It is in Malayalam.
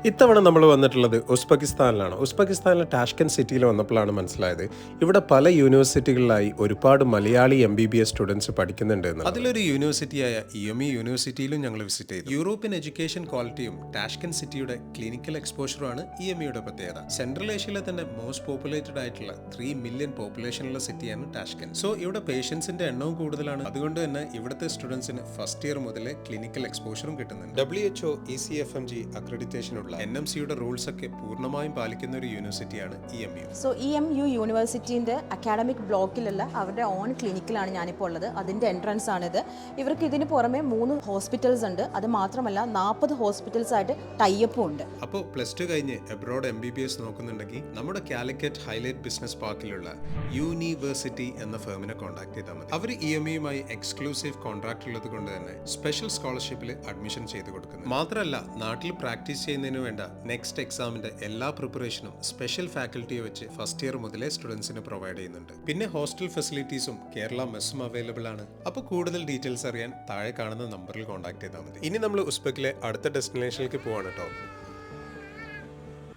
ഇത്തവണ നമ്മൾ വന്നിട്ടുള്ളത് ഉസ്ബെക്കിസ്ഥാനിലാണ്. ഉസ്ബെക്കിസ്ഥാനിലെ ടാഷ്കൻ സിറ്റിയിൽ വന്നപ്പോഴാണ് മനസ്സിലായത് ഇവിടെ പല യൂണിവേഴ്സിറ്റികളിലായി ഒരുപാട് മലയാളി MBBS സ്റ്റുഡൻസ് പഠിക്കുന്നുണ്ട് എന്ന്. അതിലൊരു യൂണിവേഴ്സിറ്റിയായ ഇഎംഇ യൂണിവേഴ്സിറ്റിയിലും ഞങ്ങൾ വിസിറ്റ് ചെയ്തു. യൂറോപ്യൻ എഡ്യൂക്കേഷൻ ക്വാളിറ്റിയും ടാഷ്കൻ സിറ്റിയുടെ ക്ലിനിക്കൽ എക്സ്പോഷറുമാണ് ഇഎംഇയുടെ പ്രത്യേകത. സെൻട്രൽ ഏഷ്യയിലെ തന്നെ മോസ്റ്റ് പോപ്പുലേറ്റഡ് ആയിട്ടുള്ള 3 മില്യൺ പോപ്പുലേഷനുള്ള സിറ്റിയാണ് ടാഷ്കൻ. സോ ഇവിടെ പേഷ്യൻസിന്റെ എണ്ണവും കൂടുതലാണ്. അതുകൊണ്ട് തന്നെ ഇവിടുത്തെ സ്റ്റുഡൻസിന് ഫസ്റ്റ് ഇയർ മുതലേ ക്ലിനിക്കൽ എക്സ്പോഷറും കിട്ടുന്നുണ്ട്. WHO ECFMG അക്രഡിറ്റേഷനുള്ള NMCയുടെ റൂൾസ് ഒക്കെ പൂർണ്ണമായും പാലിക്കുന്ന ഒരു യൂണിവേഴ്സിറ്റിയാണ് ഇഎംയു. സോ ഇഎംയു യൂണിവേഴ്സിറ്റിന്റെ അക്കാഡമിക് ബ്ലോക്കിലുള്ള അവരുടെ ഓൺ ക്ലിനിക്കിലാണ് ഞാനിപ്പോൾ ഉള്ളത്. അതിന്റെ എൻട്രൻസ് ആണിത്. ഇവർക്ക് ഇതിന് പുറമെ 3 ഹോസ്പിറ്റൽസ് ഉണ്ട്. അത് മാത്രമല്ല 40 ഹോസ്പിറ്റൽസ് ആയിട്ട് ടൈഅപ്പും ഉണ്ട്. അപ്പോൾ +2 കഴിഞ്ഞ് എബ്രോഡ് MBBS നോക്കുന്നുണ്ടെങ്കിൽ നമ്മുടെ കാലിക്കറ്റ് ഹൈലൈറ്റ് ബിസിനസ് പാർക്കിലുള്ള യൂണിവേഴ്സിറ്റി എന്ന ഫേമിനെ കോൺടാക്ട് ചെയ്താൽ മതി. അവർ ഇഎംയുമായി എക്സ്ക്ലൂസീവ് കോൺട്രാക്ട് ഉള്ളത് കൊണ്ട് തന്നെ സ്പെഷ്യൽ സ്കോളർഷിപ്പിൽ അഡ്മിഷൻ ചെയ്ത് കൊടുക്കുന്നു. മാത്രമല്ല നാട്ടിൽ പ്രാക്ടീസ് ചെയ്യുന്നതിന് വേണ്ട നെക്സ്റ്റ് എക്സാമിന്റെ എല്ലാ പ്രിപ്പറേഷനും സ്പെഷ്യൽ ഫാക്കൽറ്റിയെ വെച്ച് ഫസ്റ്റ് ഇയർ മുതലേ സ്റ്റുഡൻസിന് പ്രൊവൈഡ് ചെയ്യുന്നുണ്ട്. പിന്നെ ഹോസ്റ്റൽ ഫെസിലിറ്റീസും കേരള മെസ്സും അവൈലബിൾ ആണ്. അപ്പോൾ കൂടുതൽ ഡീറ്റെയിൽസ് അറിയാൻ താഴെ കാണുന്ന നമ്പറിൽ കോൺടാക്ട് ചെയ്താൽ മതി. ഇനി നമ്മൾ ഉസ്ബെക്കിലെ അടുത്ത ഡെസ്റ്റിനേഷനിലേക്ക് പോവാണ് കേട്ടോ.